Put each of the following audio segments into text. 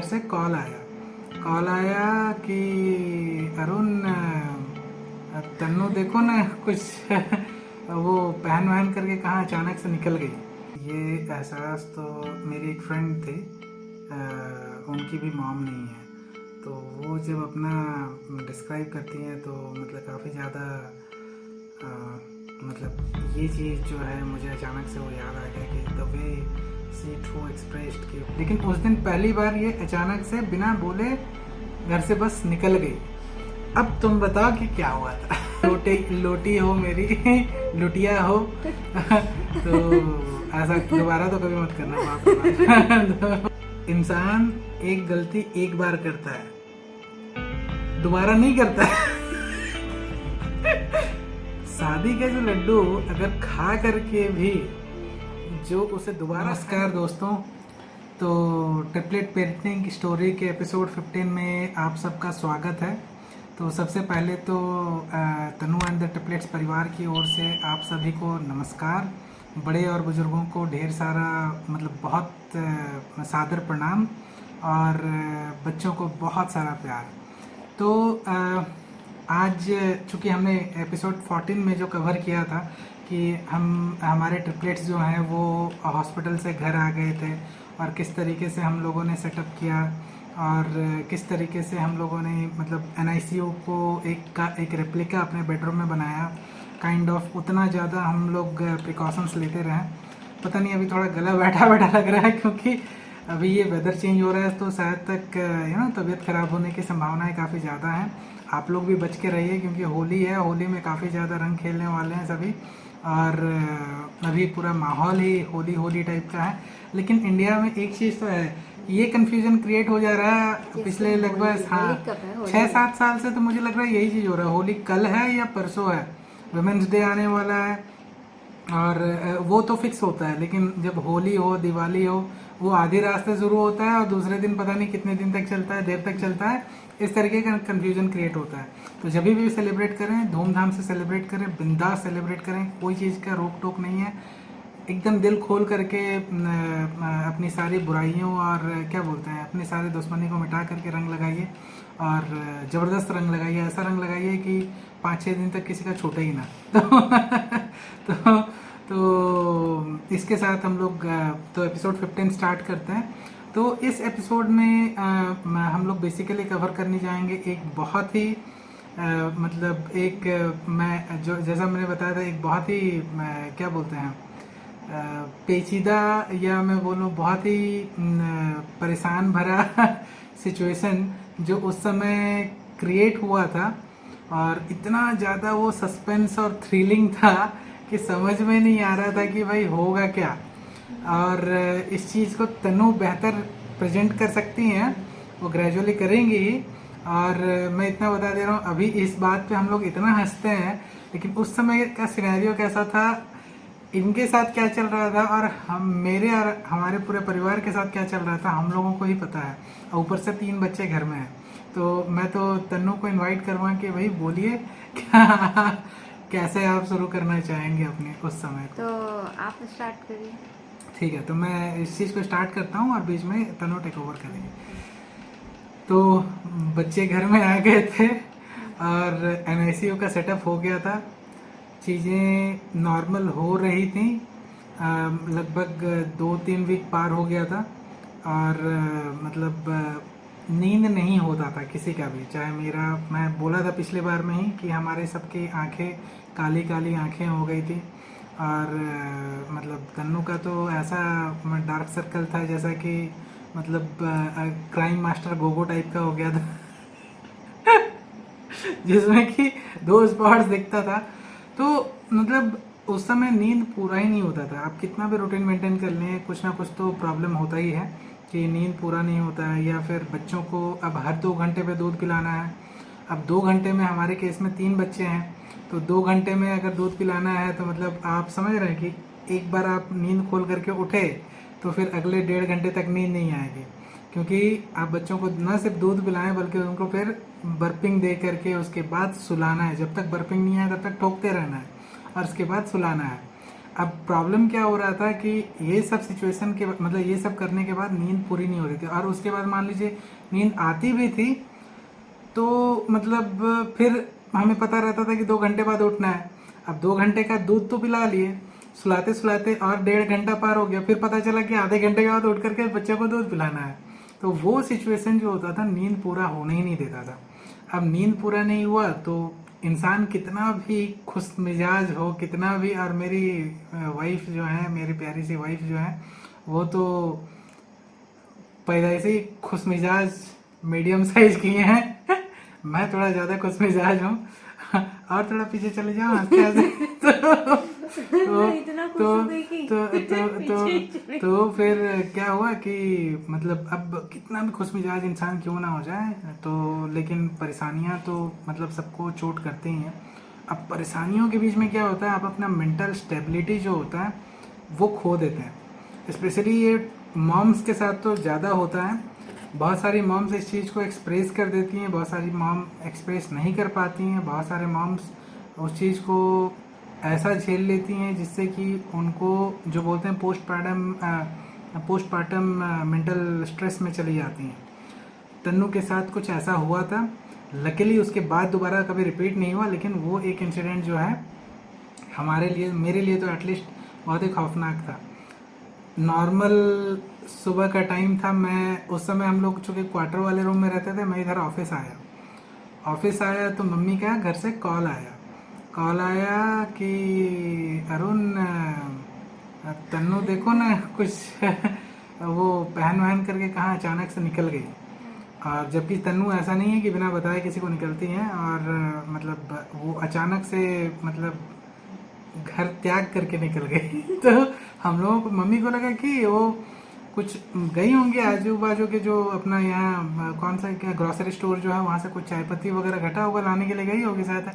से कॉल आया कि अरुण तन्नू देखो ना कुछ वो पहन वहन करके कहाँ अचानक से निकल गई। ये एहसास तो मेरी एक फ्रेंड थी, उनकी भी मॉम नहीं है, तो वो जब अपना डिस्क्राइब करती हैं तो मतलब काफ़ी ज़्यादा मतलब ये चीज़ जो है मुझे अचानक से वो याद आ गया कि the way she true expressed की। लेकिन उस दिन पहली बार ये अचानक से बिना बोले घर से बस निकल गई। अब तुम बताओ कि क्या हुआ था। लोटी हो मेरी लुटिया हो तो ऐसा दोबारा तो कभी मत करना बाप। तो इंसान एक गलती एक बार करता है, दोबारा नहीं करता है। शादी के जो लड्डू अगर खा करके भी जो उसे दोबारा। नमस्कार दोस्तों, तो ट्रिपलेट पेरेंटिंग स्टोरी के एपिसोड 15 में आप सबका स्वागत है। तो सबसे पहले तो तनु एंड द ट्रिपलेट्स परिवार की ओर से आप सभी को नमस्कार। बड़े और बुजुर्गों को ढेर सारा मतलब बहुत सादर प्रणाम और बच्चों को बहुत सारा प्यार। तो आज चूँकि हमने एपिसोड 14 में जो कवर किया था कि हमारे ट्रिपलेट्स जो हैं वो हॉस्पिटल से घर आ गए थे और किस तरीके से हम लोगों ने सेटअप किया और किस तरीके से हम लोगों ने मतलब NICU को एक रेप्लिका अपने बेडरूम में बनाया। काइंड ऑफ उतना ज़्यादा हम लोग प्रिकॉशंस लेते रहे। पता नहीं अभी थोड़ा गला बैठा लग रहा है क्योंकि अभी ये वेदर चेंज हो रहा है, तो शायद तक तबीयत ख़राब होने की संभावनाएं काफ़ी ज़्यादा हैं। आप लोग भी बच के रहिए क्योंकि होली है, होली में काफ़ी ज़्यादा रंग खेलने वाले हैं सभी और अभी पूरा माहौल ही होली टाइप का है। लेकिन इंडिया में एक चीज़ तो है, ये कन्फ्यूजन क्रिएट हो जा रहा है पिछले लगभग 6-7 साल से। तो मुझे लग रहा है यही चीज़ हो रहा है, होली कल है या परसों है, वुमेंस डे आने वाला है और वो तो फिक्स होता है। लेकिन जब होली हो दिवाली हो वो आधी रात से शुरू होता है और दूसरे दिन पता नहीं कितने दिन तक चलता है, देर तक चलता है। इस तरीके का कन्फ्यूजन क्रिएट होता है। तो जब भी सेलिब्रेट करें धूमधाम से सेलिब्रेट करें, बिंदास सेलिब्रेट करें, कोई चीज़ का रोक टोक नहीं है। एकदम दिल खोल करके अपनी सारी बुराइयों और क्या बोलते हैं अपनी सारी दुश्मनी को मिटा करके रंग लगाइए और ज़बरदस्त रंग लगाइए। ऐसा रंग लगाइए कि 5-6 दिन तक किसी का छूटे ही ना। तो इसके साथ हम लोग तो एपिसोड 15 स्टार्ट करते हैं। तो इस एपिसोड में हम लोग बेसिकली कवर करने जाएंगे एक बहुत ही मतलब एक मैं जो जैसा मैंने बताया था एक बहुत ही क्या बोलते हैं पेचीदा या मैं बोलूँ बहुत ही परेशान भरा सिचुएशन जो उस समय क्रिएट हुआ था और इतना ज़्यादा वो सस्पेंस और थ्रिलिंग था कि समझ में नहीं आ रहा था कि भाई होगा क्या। और इस चीज़ को तनु बेहतर प्रेजेंट कर सकती हैं, वो ग्रेजुअली करेंगी ही। और मैं इतना बता दे रहा हूँ, अभी इस बात पे हम लोग इतना हंसते हैं लेकिन उस समय का सिनेरियो कैसा था, इनके साथ क्या चल रहा था और मेरे और हमारे पूरे परिवार के साथ क्या चल रहा था हम लोगों को ही पता है। और ऊपर से 3 बच्चे घर में हैं। तो मैं तो तन्नू को इनवाइट करूँगा कि भाई बोलिए क्या कैसे आप शुरू करना चाहेंगे अपने उस समय को। तो आप स्टार्ट करिए। ठीक है, तो मैं इस चीज़ को स्टार्ट करता हूँ और बीच में तनु टेक ओवर करेंगे। तो बच्चे घर में आ गए थे और NICU का सेटअप हो गया था, चीज़ें नॉर्मल हो रही थी। लगभग 2-3 वीक पार हो गया था और मतलब नींद नहीं होता था किसी का भी, चाहे मेरा। मैं बोला था पिछले बार में ही कि हमारे सबकी आंखें काली काली आंखें हो गई थी और मतलब तन्नू का तो ऐसा डार्क सर्कल था जैसा कि मतलब क्राइम मास्टर गोगो टाइप का हो गया था जिसमें कि 2 स्पॉट्स दिखता था। तो मतलब उस समय नींद पूरा ही नहीं होता था। आप कितना भी रूटीन मेंटेन कर लें, कुछ ना कुछ तो प्रॉब्लम होता ही है कि नींद पूरा नहीं होता है। या फिर बच्चों को अब हर 2 घंटे पे दूध पिलाना है। अब 2 घंटे में हमारे केस में 3 बच्चे हैं, तो 2 घंटे में अगर दूध पिलाना है तो मतलब आप समझ रहे हैं कि एक बार आप नींद खोल करके उठे तो फिर अगले 1.5 घंटे तक नींद नहीं आएगी, क्योंकि आप बच्चों को न सिर्फ दूध पिलाएं बल्कि उनको फिर बर्पिंग दे करके उसके बाद सुलाना है। जब तक बर्पिंग नहीं आए तब तक ठोकते रहना है और उसके बाद सुलाना है। अब प्रॉब्लम क्या हो रहा था कि ये सब सिचुएशन के मतलब ये सब करने के बाद नींद पूरी नहीं हो रही थी, और उसके बाद मान लीजिए नींद आती भी थी तो मतलब फिर हमें पता रहता था कि 2 घंटे बाद उठना है। अब 2 घंटे का दूध तो पिला लिए, सुलाते सुलाते और 1.5 घंटा पार हो गया, फिर पता चला कि आधे घंटे के बाद उठ करके बच्चे को दूध पिलाना है। तो वो सिचुएशन जो होता था नींद पूरा होने ही नहीं देता था। अब नींद पूरा नहीं हुआ तो इंसान कितना भी खुश मिजाज हो, कितना भी, और मेरी वाइफ जो है, मेरी प्यारी सी वाइफ जो है, वो तो पैदा से ही खुश मिजाज मीडियम साइज की हैं। मैं थोड़ा ज़्यादा खुश मिजाज हूँ। और थोड़ा पीछे चले जाओ हंसते हंसते इतना खुश तो हो गई कि तो फिर क्या हुआ कि मतलब अब कितना भी खुश मिजाज इंसान क्यों ना हो जाए तो, लेकिन परेशानियां तो मतलब सबको चोट करती ही हैं। अब परेशानियों के बीच में क्या होता है, आप अपना मेंटल स्टेबिलिटी जो होता है वो खो देते हैं। स्पेशली ये मॉम्स के साथ तो ज़्यादा होता है। बहुत सारी मॉम्स इस चीज़ को एक्सप्रेस कर देती हैं, बहुत सारी मॉम एक्सप्रेस नहीं कर पाती हैं, बहुत सारे मॉम्स उस चीज़ को ऐसा झेल लेती हैं जिससे कि उनको जो बोलते हैं पोस्टपार्टम मेंटल स्ट्रेस में चली जाती हैं। तन्नू के साथ कुछ ऐसा हुआ था, लकीली उसके बाद दोबारा कभी रिपीट नहीं हुआ, लेकिन वो एक इंसिडेंट जो है हमारे लिए, मेरे लिए तो एटलीस्ट बहुत ही खौफनाक था। नॉर्मल सुबह का टाइम था, मैं उस समय, हम लोग चूँकि क्वार्टर वाले रूम में रहते थे, मैं इधर ऑफिस आया तो मम्मी का घर से कॉल आया कि अरुण तन्नू देखो ना कुछ वो पहन वहन करके कहाँ अचानक से निकल गई। और जबकि तन्नू ऐसा नहीं है कि बिना बताए किसी को निकलती हैं, और मतलब वो अचानक से मतलब घर त्याग करके निकल गई। तो हम लोगों को, मम्मी को लगा कि वो कुछ गई होंगी आजू बाजू के जो अपना यहाँ कौन सा क्या ग्रोसरी स्टोर जो है वहाँ से कुछ चाय पत्ती वगैरह घटा होगा लाने के लिए गई होगी शायद।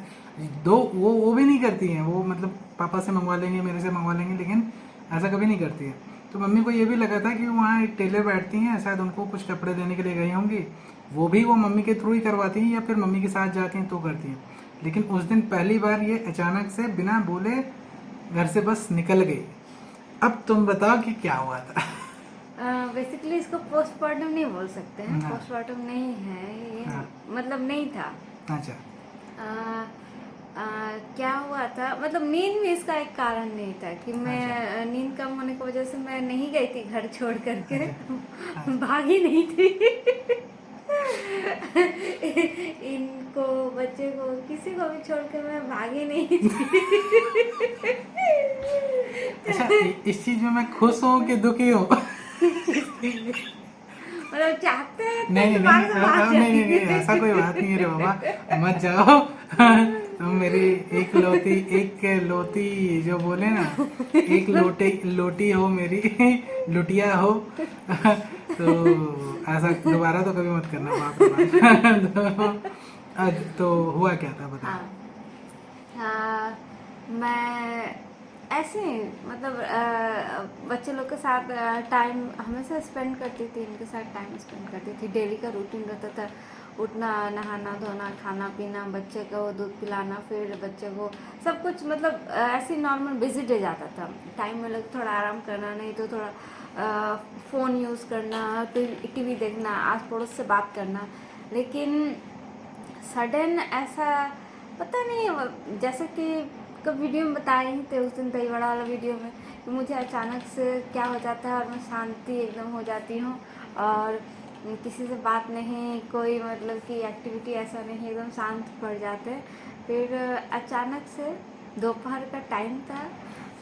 दो वो भी नहीं करती हैं, वो मतलब पापा से मंगवा लेंगे, मेरे से मंगवा लेंगे, लेकिन ऐसा कभी नहीं करती है। तो मम्मी को ये भी लगा था कि वहाँ एक टेलर बैठती हैं, शायद उनको कुछ कपड़े देने के लिए गई होंगी, वो भी वो मम्मी के थ्रू ही करवाती हैं या फिर मम्मी के साथ जाती हैं तो करती हैं। लेकिन उस दिन पहली बार ये अचानक से बिना बोले घर से बस निकल गई। अब तुम बताओ कि क्या हुआ था। बेसिकली इसको पोस्टमार्टम नहीं बोल सकते हैं, हाँ। पोस्टमार्टम नहीं है ये, हाँ। मतलब नहीं था। अच्छा। क्या हुआ था, मतलब नींद भी इसका एक कारण नहीं था कि मैं नींद कम होने की वजह से मैं नहीं गई थी घर छोड़ करके। अच्छा। भागी नहीं थी। इनको बच्चे को किसी को भी छोड़ कर मैं भागी नहीं थी। अच्छा, इस चीज में मैं खुश हूँ कि दुखी हूँ? मतलब चाहते हैं तो नहीं नहीं तुम्हारे नहीं, से भाग नहीं नहीं नहीं, जाएंगे। ऐसा कोई बात नहीं है रे बाबा, मत जाओ। तुम मेरी एक लोती जो बोले ना, एक लोटी हो मेरी, लुटिया हो। तो ऐसा दोबारा तो कभी मत करना, बाप रे बाप। तो हुआ क्या था बता। हाँ, मैं ऐसे मतलब बच्चे लोग के साथ टाइम हमेशा स्पेंड करती थी, इनके साथ टाइम स्पेंड करती थी। डेली का रूटीन रहता था, उठना, नहाना धोना, खाना पीना, बच्चे को दूध पिलाना, फिर बच्चे को सब कुछ, मतलब ऐसे नॉर्मल बिजी डे जाता था। टाइम मिले तो थोड़ा आराम करना, नहीं तो थोड़ा फ़ोन यूज़ करना, टीवी देखना, आस पड़ोस से बात करना। लेकिन सडन ऐसा पता नहीं, जैसे कि कब वीडियो में बताए ही थे उस दिन दही बड़ा वाला वीडियो में, कि मुझे अचानक से क्या हो जाता है और मैं शांति एकदम हो जाती हूँ, और किसी से बात नहीं, कोई मतलब कि एक्टिविटी ऐसा नहीं, एकदम शांत पड़ जाते। फिर अचानक से दोपहर का टाइम था,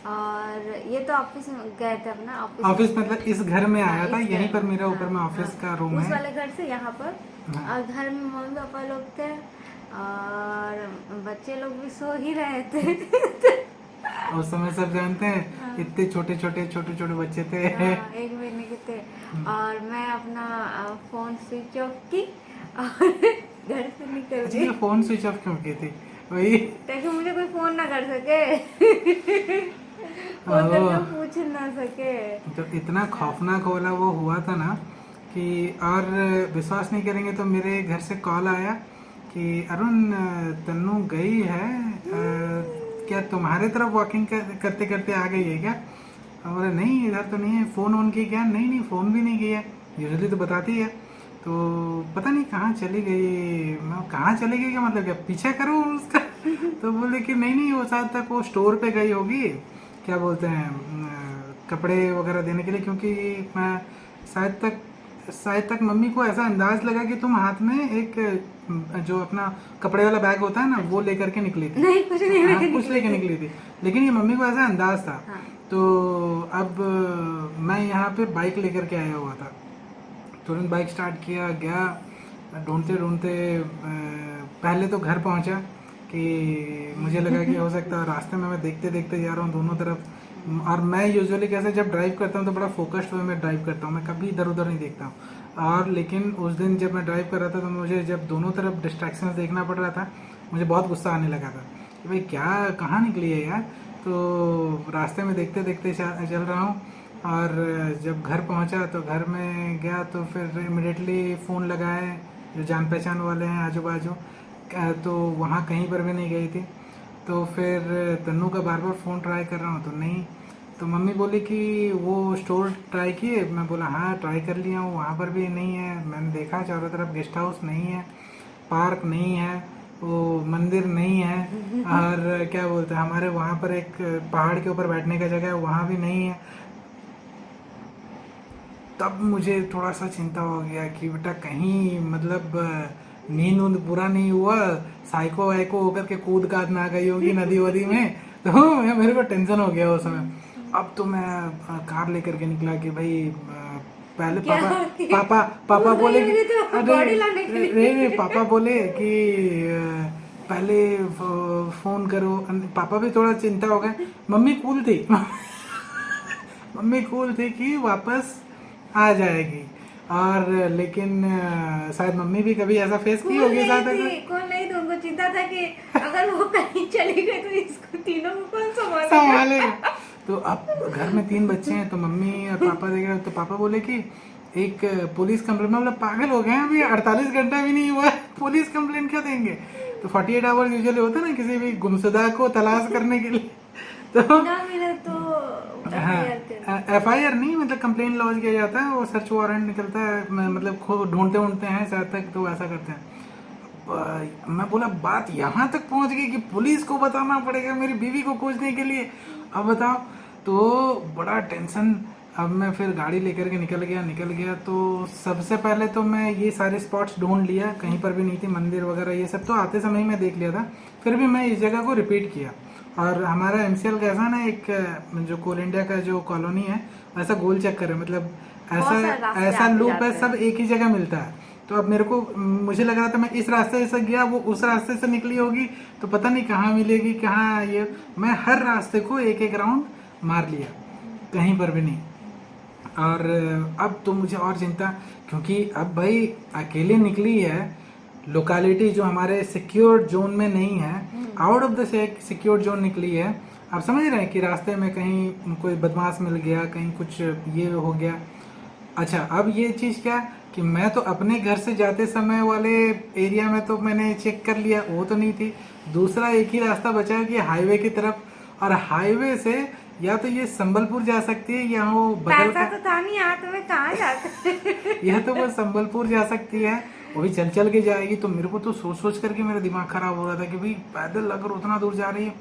और ये तो ऑफिस में गए थे अपना ऑफिस मतलब इस घर में आया था, इस यहीं घर पर में, मेरा ऊपर में ऑफिस का रूम उस है। वाले घर से यहाँ पर, हाँ। और घर में मम्मी पापा लोग थे और बच्चे लोग भी सो ही रहे थे। उस समय सब जानते हैं, हाँ। इतने छोटे छोटे बच्चे थे। 1 महीने के थे, और मैं अपना फोन स्विच ऑफ की और घर से निकल अच्छा, गई, ये फोन स्विच ऑफ क्यों की थी? वही ताकि मुझे कोई फोन ना कर सके। फोन करके पूछ ना सके। तो इतना खौफनाक वाला वो हुआ था ना कि, और विश्वास नहीं करेंगे तो मेरे घर से कॉल आया कि अरुण तन्नू गई है क्या तुम्हारे तरफ वॉकिंग करते करते आ गई है क्या? हम बोले नहीं इधर तो नहीं है। फ़ोन ऑन की क्या? नहीं नहीं फ़ोन भी नहीं किया, यूजुअली तो बताती है। तो पता नहीं कहाँ चली गई। मैं कहाँ चली गई क्या मतलब क्या पीछा करूँ उसका? तो बोले कि नहीं नहीं वो शायद तक वो स्टोर पे गई होगी, क्या बोलते हैं कपड़े वगैरह देने के लिए, क्योंकि मैं शायद तक मम्मी को ऐसा अंदाज लगा कि तुम हाथ में एक जो अपना कपड़े वाला बैग होता है ना वो लेकर के निकली थी। नहीं कुछ नहीं हाँ कुछ लेके निकली थी, लेकिन ये मम्मी को ऐसा अंदाज था। हाँ। तो अब मैं यहाँ पे बाइक लेकर के आया हुआ था, तुरंत बाइक स्टार्ट किया, गया ढूंढते ढूंढते पहले तो घर पहुँचा कि मुझे लगा कि हो सकता है रास्ते में मैं देखते देखते जा रहा हूँ दोनों तरफ। और मैं यूजुअली कैसे जब ड्राइव करता हूँ तो बड़ा फोकस्ड वे में ड्राइव करता हूँ, मैं कभी इधर उधर नहीं देखता हूँ। और लेकिन उस दिन जब मैं ड्राइव कर रहा था तो मुझे जब दोनों तरफ डिस्ट्रैक्शंस देखना पड़ रहा था, मुझे बहुत गुस्सा आने लगा था कि भाई क्या कहाँ निकली है यार। तो रास्ते में देखते देखते चल रहा हूँ, और जब घर पहुँचा तो घर में गया तो फिर इमिडिएटली फ़ोन लगाए जो जान पहचान वाले हैं आजू बाजू, तो वहाँ कहीं पर भी नहीं गई थी। तो फिर तन्नू का बार बार फ़ोन ट्राई कर रहा हूँ तो नहीं। तो मम्मी बोली कि वो स्टोर ट्राई किए? मैं बोला हाँ ट्राई कर लिया हूँ, वहाँ पर भी नहीं है। मैंने देखा चारों तरफ, गेस्ट हाउस नहीं है, पार्क नहीं है, वो मंदिर नहीं है, और क्या बोलते हैं हमारे वहाँ पर एक पहाड़ के ऊपर बैठने का जगह है वहाँ भी नहीं है। तब मुझे थोड़ा सा चिंता हो गया कि बेटा कहीं मतलब नींद उंद पूरा नहीं हुआ, साइको वाइको होकर के कूद काद ना गई होगी नदी वदी में। तो मेरे को टेंशन हो गया उस समय। अब तो मैं कार लेकर के निकला कि भाई पहले पापा बोले कि नहीं पापा बोले कि पहले फ़ोन करो। पापा भी थोड़ा चिंता हो गया। मम्मी कूल थी मम्मी कूल थी कि वापस आ जाएगी, और लेकिन शायद मम्मी भी कभी ऐसा फेस की होगी साथ कौन नहीं, तो उनको चिंता था कि अगर वो कहीं चली गई तो इसको तीनों को कौन संभालेगा। तो अब घर में 3 बच्चे हैं तो मम्मी और पापा देख रहे हैं। तो पापा बोले कि एक पुलिस कंप्लेंट, मतलब पागल हो गए हैं, अभी 48 घंटा भी नहीं हुआ है, पुलिस कंप्लेंट क्या देंगे? तो 48 आवर्स यूजुअली होता है ना किसी भी गुमशुदा को तलाश करने के लिए। तो ना मिले तो हाँ FIR नहीं, मतलब कंप्लेन लॉन्च किया जाता है, वो सर्च वारंट निकलता है, मतलब ढूंढते ढूंढते हैं शायद तक, तो ऐसा करते हैं। मैं बोला बात यहाँ तक पहुँच गई कि पुलिस को बताना पड़ेगा मेरी बीवी को खोजने के लिए, अब बताओ। तो बड़ा टेंशन। अब मैं फिर गाड़ी लेकर के निकल गया। तो सबसे पहले तो मैं ये सारे स्पॉट्स ढूंढ लिया, कहीं पर भी नहीं थी, मंदिर वगैरह ये सब तो आते समय ही मैं देख लिया था। फिर भी मैं इस जगह को रिपीट किया। और हमारा MCL कैसा ना, एक जो कोल इंडिया का जो कॉलोनी है वैसा गोल चक्कर है, मतलब ऐसा लूप है, सब एक ही जगह मिलता है। तो अब मुझे लग रहा था मैं इस रास्ते से गया, वो उस रास्ते से निकली होगी, तो पता नहीं कहाँ मिलेगी कहाँ ये। मैं हर रास्ते को एक एक राउंड मार लिया, कहीं पर भी नहीं। और अब तो मुझे और चिंता, क्योंकि अब भाई अकेले निकली है, लोकेलिटी जो हमारे सिक्योर जोन में नहीं है, out of the secure zone निकली है। आप समझ रहे हैं कि रास्ते में कहीं कोई बदमाश मिल गया, कहीं कुछ ये हो गया। अच्छा अब ये चीज़ क्या कि मैं तो अपने घर से जाते समय वाले एरिया में तो मैंने चेक कर लिया, वो तो नहीं थी। दूसरा एक ही रास्ता बचा कि हाईवे की तरफ, और हाईवे से या तो ये संबलपुर जा सकती है या वो बगल का, तो था नहीं हाथ में, कहाँ जाते या तो वो संबलपुर जा सकती है, वो भी चल चल के जाएगी। तो मेरे को तो सोच करके मेरा दिमाग खराब हो रहा था कि भाई पैदल अगर उतना दूर जा रही है।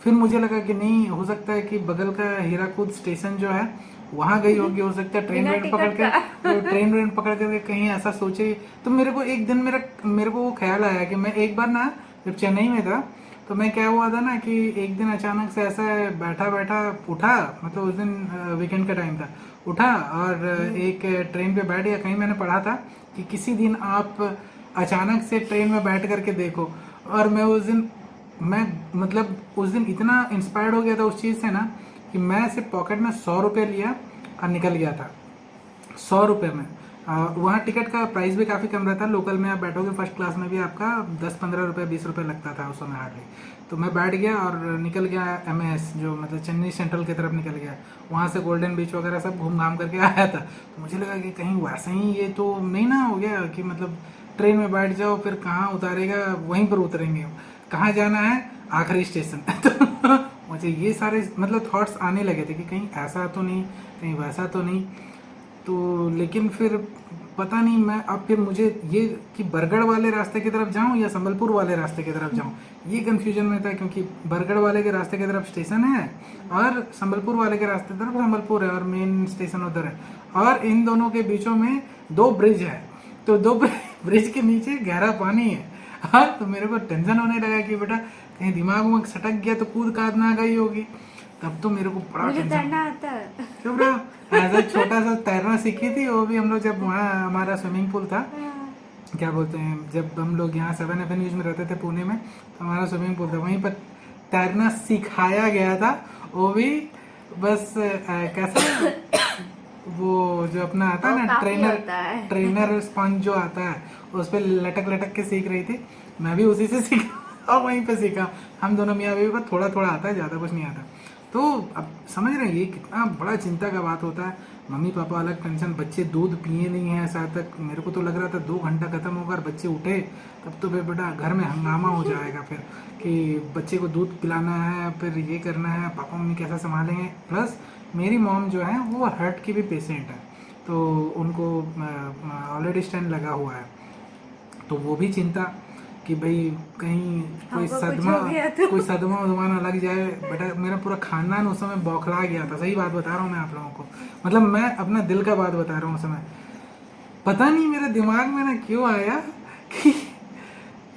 फिर मुझे लगा कि नहीं, हो सकता है कि बगल का हीराकुद स्टेशन जो है वहाँ गई होगी, हो सकता है ट्रेन वेन पकड़ करके कहीं ऐसा सोचे। तो मेरे को एक दिन मेरे को वो ख्याल आया कि मैं एक बार ना जब चेन्नई में था, तो मैं क्या हुआ था ना कि एक दिन अचानक से ऐसा बैठा उठा, मतलब उस दिन वीकेंड का टाइम था, उठा और एक ट्रेन पे बैठ गया। कहीं मैंने पढ़ा था कि किसी दिन आप अचानक से ट्रेन में बैठ करके देखो। और मैं उस दिन इतना इंस्पायर्ड हो गया था उस चीज़ से ना कि मैं सिर्फ पॉकेट में 100 रुपये लिया और निकल गया था 100 रुपये में। वहाँ टिकट का प्राइस भी काफ़ी कम रहता है, लोकल में आप बैठोगे फर्स्ट क्लास में भी आपका 10-15 रुपये 20 रुपये लगता था उस समय हार्डली। तो मैं बैठ गया और निकल गया MAS, जो मतलब चेन्नई सेंट्रल की तरफ निकल गया। वहाँ से गोल्डन बीच वगैरह सब घूम घाम करके आया था। तो मुझे लगा कि कहीं वैसा ही ये तो नहीं ना हो गया कि मतलब ट्रेन में बैठ जाओ फिर कहाँ उतारेगा, वहीं पर उतरेंगे, कहाँ जाना है आखिरी स्टेशन। अच्छा ये सारे मतलब थॉट्स आने लगे थे कि कहीं ऐसा तो नहीं, कहीं वैसा तो नहीं। तो लेकिन फिर पता नहीं मैं अब फिर मुझे ये कि बरगढ़ वाले रास्ते की तरफ जाऊं या संबलपुर वाले रास्ते की तरफ जाऊं, ये कंफ्यूजन में था, क्योंकि बरगढ़ वाले के रास्ते की तरफ स्टेशन है और संबलपुर वाले के रास्ते की तरफ संबलपुर है और मेन स्टेशन उधर है, और इन दोनों के बीचों में 2 ब्रिज है। तो 2 ब्रिज के नीचे गहरा पानी है। हाँ, तो मेरे को टेंशन होने लगा कि बेटा कहीं दिमाग में सटक गया तो कूद काद ना गई होगी। तब तो मेरे को बड़ा मुझे टेंशन। तैरना आता है। चुप रहो। ऐसा छोटा सा तैरना सीखी थी, वो भी हम लोग जब वहाँ हमारा स्विमिंग पूल था, क्या बोलते हैं, जब हम लोग यहाँ 7 एवेन्यूज में रहते थे पुणे में, तो हमारा स्विमिंग पूल था, वहीं पर तैरना सिखाया गया था। वो भी बस कैसा वो जो अपना आता है ना ट्रेनर स्पंज जो आता है, उस पर लटक लटक के सीख रही थी। मैं भी उसी से सीखा और वहीं पे सीखा। हम दोनों मियाँ बीवी को थोड़ा थोड़ा आता है, ज़्यादा कुछ नहीं आता। तो अब समझ रहे हैं ये कितना बड़ा चिंता का बात होता है। मम्मी पापा अलग टेंशन, बच्चे दूध पिए नहीं है ऐसा तक। मेरे को तो लग रहा था 2 घंटा खत्म होकर बच्चे उठे तब तो फिर बेटा घर में हंगामा हो जाएगा फिर कि बच्चे को दूध पिलाना है, फिर ये करना है, पापा मम्मी कैसा संभालेंगे। प्लस मेरी मॉम जो है वो हार्ट की भी पेशेंट है, तो उनको ऑलरेडी स्टेंट लगा हुआ है, तो वो भी चिंता कि भाई कहीं कोई सदमा उदमा ना लग जाए। बेटा मेरा पूरा खानदान उस समय बौखला गया था, सही बात बता रहा हूँ मैं आप लोगों को, मतलब मैं अपना दिल का बात बता रहा हूँ उस समय। पता नहीं मेरे दिमाग में ना क्यों आया कि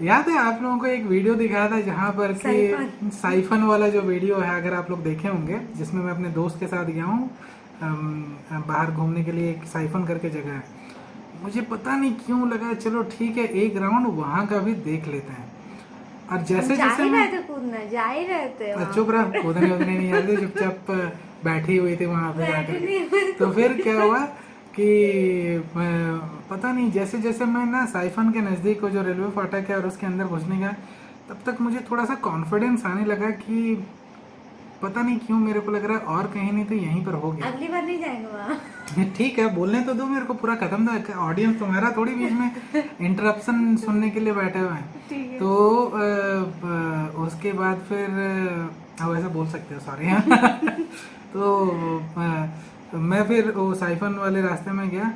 याद है आप लोगों को एक वीडियो दिखाया था जहाँ पर कि साइफन वाला जो वीडियो है, अगर आप लोग देखे होंगे, जिसमें मैं अपने दोस्त के साथ गया हूँ बाहर घूमने के लिए, एक साइफन करके जगह है। मुझे पता नहीं क्यों लगा चलो ठीक है एक राउंड वहां का भी देख लेते हैं। और जैसे जैसे मैं कूदना जा ही रहते चुप रहा, कूदने उदने नहीं आते, चुपचाप बैठी हुई थी वहां पे जाकर। तो फिर क्या हुआ कि पता नहीं जैसे जैसे मैं ना साइफन के नज़दीक जो रेलवे फाटक है और उसके अंदर घुसने गया, तब तक मुझे थोड़ा सा कॉन्फिडेंस आने लगा कि पता नहीं क्यों मेरे को लग रहा है और कहीं नहीं तो यहीं पर हो गया। अगली बार नहीं जाएंगे वहाँ। ठीक है बोलने तो दो मेरे को, पूरा खत्म था। ऑडियंस तुम्हारा थोड़ी बीच में इंटरप्शन सुनने के लिए बैठे हुए हैं। तो उसके बाद फिर वैसे बोल सकते हो, सॉरी। तो मैं फिर वो साइफन वाले रास्ते में गया,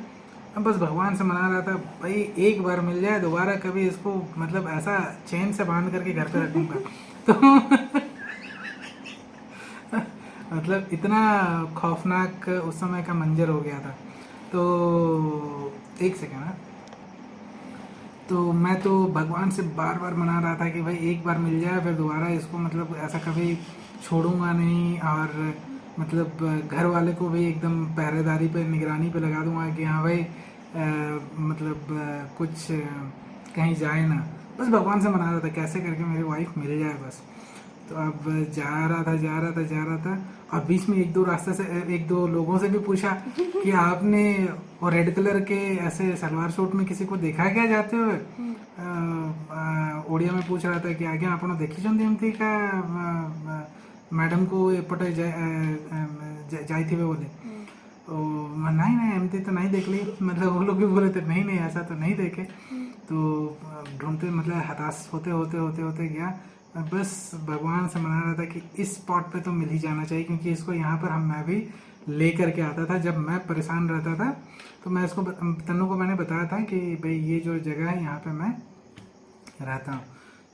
बस भगवान से मना रहा था भाई एक बार मिल जाए, दोबारा कभी इसको मतलब ऐसा चेन से बांध करके घर पे रखूंगा। तो मतलब इतना खौफनाक उस समय का मंजर हो गया था। तो एक सेकेंड है, तो मैं तो भगवान से बार बार मना रहा था कि भाई एक बार मिल जाए, फिर दोबारा इसको मतलब ऐसा कभी छोड़ूंगा नहीं, और मतलब घर वाले को भी एकदम पहरेदारी पे निगरानी पे लगा दूंगा कि हाँ भाई मतलब कुछ कहीं जाए ना। बस भगवान से मना रहा था कैसे करके मेरी वाइफ मिल जाए बस। तो अब जा रहा था और बीच में 1-2 रास्ते से 1-2 लोगों से भी पूछा कि आपने वो रेड कलर के ऐसे सलवार सूट में किसी को देखा क्या जाते हुए। ओडिया में पूछ रहा था कि आगे आप देखी एमती का मैडम को एपटे जाई थी बोले। तो नहीं एमती तो नहीं देख ली, मतलब वो लोग भी बोले थे नहीं ऐसा तो नहीं देखे। तो ढूंढते मतलब हताश होते गया, बस भगवान से मना रहा था कि इस स्पॉट पे तो मिल ही जाना चाहिए, क्योंकि इसको यहाँ पर मैं भी ले करके आता था जब मैं परेशान रहता था। तो मैं इसको तन्नू को मैंने बताया था कि भाई ये जो जगह है यहाँ पे मैं रहता हूँ।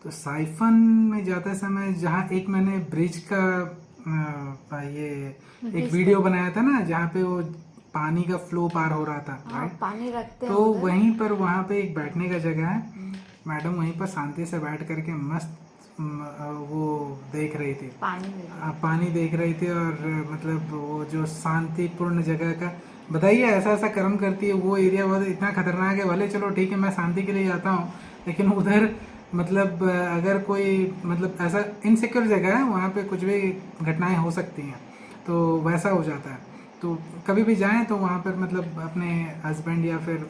तो साइफन में जाते समय जहाँ एक मैंने ब्रिज का ये एक वीडियो बनाया था ना, जहाँ पे वो पानी का फ्लो पार हो रहा था, पानी रखते तो वहीं पर वहाँ पे एक बैठने का जगह है। मैडम वहीं पर शांति से बैठ करके मस्त वो देख रही थी, पानी देख रही थी, और मतलब वो जो शांतिपूर्ण जगह का बताइए ऐसा ऐसा कर्म करती है वो एरिया, बहुत इतना खतरनाक है। भले चलो ठीक है मैं शांति के लिए जाता हूँ, लेकिन उधर मतलब अगर कोई मतलब ऐसा इनसिक्योर जगह है, वहाँ पे कुछ भी घटनाएं हो सकती हैं, तो वैसा हो जाता है। तो कभी भी जाएं तो वहाँ पर मतलब अपने हस्बैंड या फिर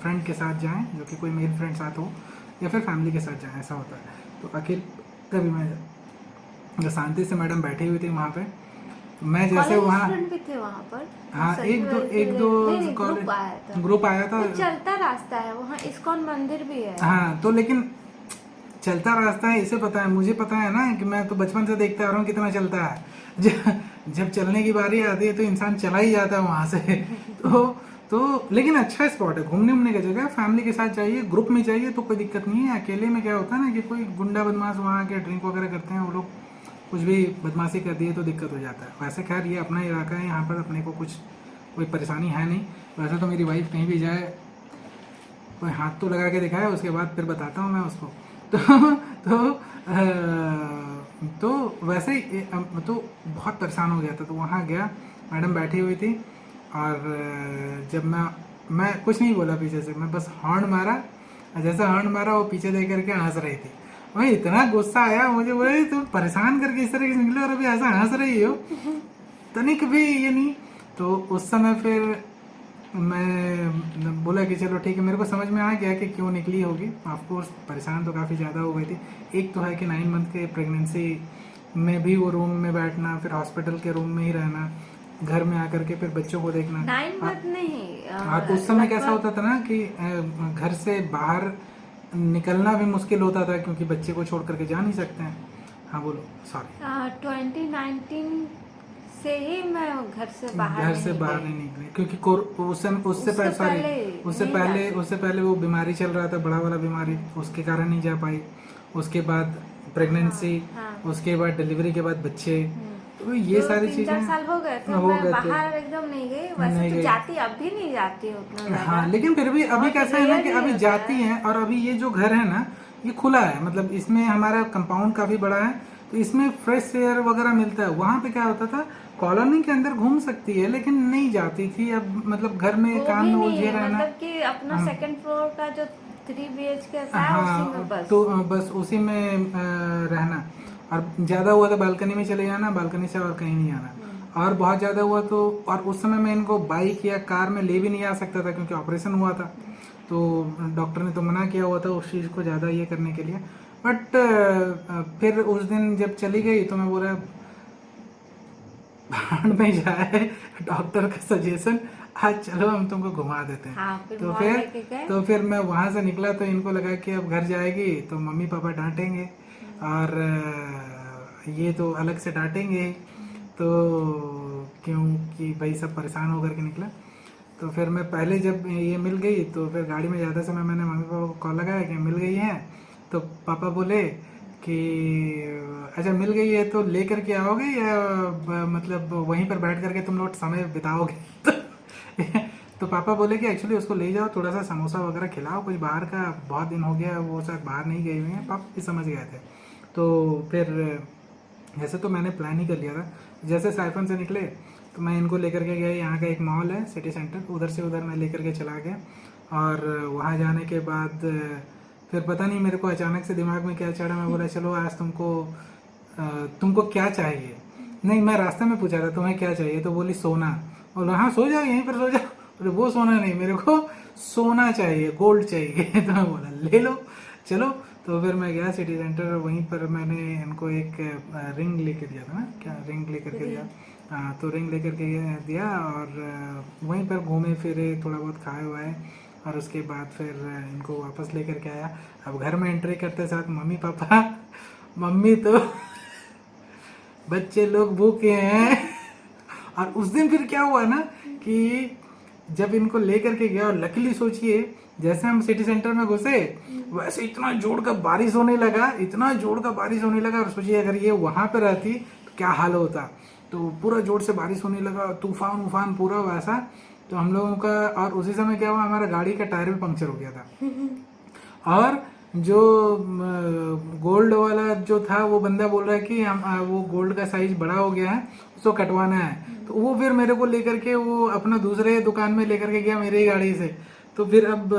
फ्रेंड के साथ जाएं, जो कि कोई मेल फ्रेंड साथ हो, या फिर फैमिली के साथ जाएं, ऐसा होता है। तो अकेले कभी मैं जो शांति से मैडम बैठी हुई थी वहाँ पे, तो मैं जैसे वहाँ भी थे वहाँ पर, हाँ एक दो कॉलेज ग्रुप आया था। चलता रास्ता है वहाँ, इस्कॉन मंदिर भी है। हाँ तो लेकिन चलता रास्ता है, इसे पता है, मुझे पता है ना कि मैं तो बचपन से देखता आ रहा हूँ कितना चलता है। जब चलने की बारी आती है तो इंसान चला ही जाता है वहाँ से। तो लेकिन अच्छा स्पॉट है, घूमने उमने की जगह, फैमिली के साथ चाहिए, ग्रुप में चाहिए तो कोई दिक्कत नहीं है। अकेले में क्या होता है ना कि कोई गुंडा बदमाश वहाँ के ड्रिंक वगैरह करते हैं, वो लोग कुछ भी बदमाशी कर दिए तो दिक्कत हो जाता है। वैसे खैर ये अपना इलाका है, यहाँ पर अपने को कुछ कोई परेशानी है नहीं। वैसे तो मेरी वाइफ कहीं भी जाए कोई हाथ तो लगा के दिखाए, उसके बाद फिर बताता हूँ मैं उसको। तो वैसे ही तो बहुत परेशान हो गया था, तो वहाँ गया, मैडम बैठी हुई थी और जब मैं कुछ नहीं बोला पीछे से, मैं बस हॉर्न मारा और जैसा हॉर्न मारा वो पीछे देख करके हंस रही थी। वही इतना गुस्सा आया मुझे, बोले तुम परेशान करके इस तरह से निकले और अभी ऐसा हंस रही हो, तनिक भी ये नहीं। तो उस समय फिर मैं बोला कि चलो ठीक है, मेरे को समझ में आ गया कि क्यों निकली होगी। ऑफकोर्स परेशान तो काफ़ी ज़्यादा हो गई थी। एक तो है कि 9 मंथ के प्रेगनेंसी में भी वो रूम में बैठना, फिर हॉस्पिटल के रूम में ही रहना, घर में आकर के फिर बच्चों को देखना। 9 मंथ नहीं, और उस समय कैसा होता था ना कि घर से बाहर निकलना भी मुश्किल होता था क्योंकि बच्चे को छोड़ करके जा नहीं सकते हैं। हाँ बोलो, सॉरी। 2019 से ही मैं घर से बाहर घर नहीं से बाहर गई। नहीं निकले क्योंकि उससे पहले सॉरी उससे पहले वो बीमारी चल रहा था, बड़ा वाला बीमारी, उसके कारण नहीं जा पाई। उसके बाद प्रेगनेंसी, हाँ। उसके बाद डिलीवरी के बाद बच्चे, तो ये तो सारी 3-4 चीजें साल हो गए थे, हो मैं गए थे। बाहर एकदम नहीं गई। वैसे नहीं तो गई। जाती, अब भी नहीं जाती हूँ उतना ज्यादा। हाँ लेकिन फिर भी अभी बहुत कैसा है ना कि rarely अभी होता जाती है। हैं, और अभी ये जो घर है ना ये खुला है, मतलब इसमें हमारा कंपाउंड काफी बड़ा है, तो इसमें फ्रेश एयर वगैरह मिलता है। वहां पे क्या होता था, कॉलोनी के अंदर घूम सकती है लेकिन नहीं जाती थी। अब मतलब घर में वो काम भी में नहीं, उलझे रहना। मतलब कि अपना हाँ। 2nd फ्लोर का जो 3 BHK है उसी में हाँ बस। तो बस उसी में रहना, और ज़्यादा हुआ तो बालकनी में चले जाना, बालकनी से और कहीं नहीं आना। और बहुत ज़्यादा हुआ तो, और उस समय मैं इनको बाइक या कार में ले भी नहीं आ सकता था क्योंकि ऑपरेशन हुआ था, तो डॉक्टर ने तो मना किया हुआ था उस चीज़ को ज़्यादा ये करने के लिए। बट फिर उस दिन जब चली गई तो मैं बोला भाड़ में जाए डॉक्टर का सजेशन, आज चलो हम तुमको घुमा देते हैं। हाँ, फिर तो मॉल फिर लेके गए। तो फिर मैं वहां से निकला तो इनको लगा कि अब घर जाएगी तो मम्मी पापा डांटेंगे और ये तो अलग से डांटेंगे ही। तो क्योंकि भाई सब परेशान होकर के निकला, तो फिर मैं पहले जब ये मिल गई तो फिर गाड़ी में ज़्यादा समय मैंने मम्मी पापा को कॉल लगाया कि मिल गई है। तो पापा बोले कि अच्छा मिल गई है तो लेकर के आओगे या मतलब वहीं पर बैठ करके तुम लोग समय बिताओगे। तो पापा बोले कि एक्चुअली उसको ले जाओ, थोड़ा सा समोसा वगैरह खिलाओ, कुछ बाहर का, बहुत दिन हो गया वो शायद बाहर नहीं गई हुई हैं। पापा भी समझ गए थे। तो फिर वैसे तो मैंने प्लान ही कर लिया था, जैसे साइफन से निकले तो मैं इनको लेकर के गया, यहाँ का एक मॉल है सिटी सेंटर, उधर से उधर मैं लेकर के चला गया। और वहाँ जाने के बाद फिर पता नहीं मेरे को अचानक से दिमाग में क्या चढ़ा, मैं बोला चलो आज तुमको क्या चाहिए। नहीं, मैं रास्ते में पूछा था तुम्हें क्या चाहिए, तो बोली सोना। बोला हाँ सो जाओ यहीं पर सो जाओ। बोले वो सोना नहीं, मेरे को सोना चाहिए, गोल्ड चाहिए। तो मैं बोला ले लो चलो। तो फिर मैं गया सिटी सेंटर, वहीं पर मैंने इनको एक रिंग लेके दिया था ना, क्या रिंग लेकर के दिया, हाँ तो रिंग लेकर के दिया और वहीं पर घूमे फिरे, थोड़ा बहुत खाए हुए, और उसके बाद फिर इनको वापस लेकर के आया। अब घर में एंट्री करते साथ मम्मी पापा, मम्मी तो बच्चे लोग भूखे हैं। और उस दिन फिर क्या हुआ ना कि जब इनको लेकर के गया, और लकीली सोचिए जैसे हम सिटी सेंटर में घुसे वैसे इतना जोर का बारिश होने लगा, इतना जोर का बारिश होने लगा। और सोचिए अगर ये वहां पर रहती तो क्या हाल होता। तो पूरा जोर से बारिश होने लगा, तूफान उफान पूरा वैसा। तो हम लोगों का, और उसी समय क्या हुआ, हमारा गाड़ी का टायर भी पंक्चर हो गया था। और जो गोल्ड वाला जो था वो बंदा बोल रहा है कि हम वो गोल्ड का साइज बड़ा हो गया है, उसको कटवाना है। तो वो फिर मेरे को लेकर के वो अपना दूसरे दुकान में लेकर के गया मेरी गाड़ी से। तो फिर अब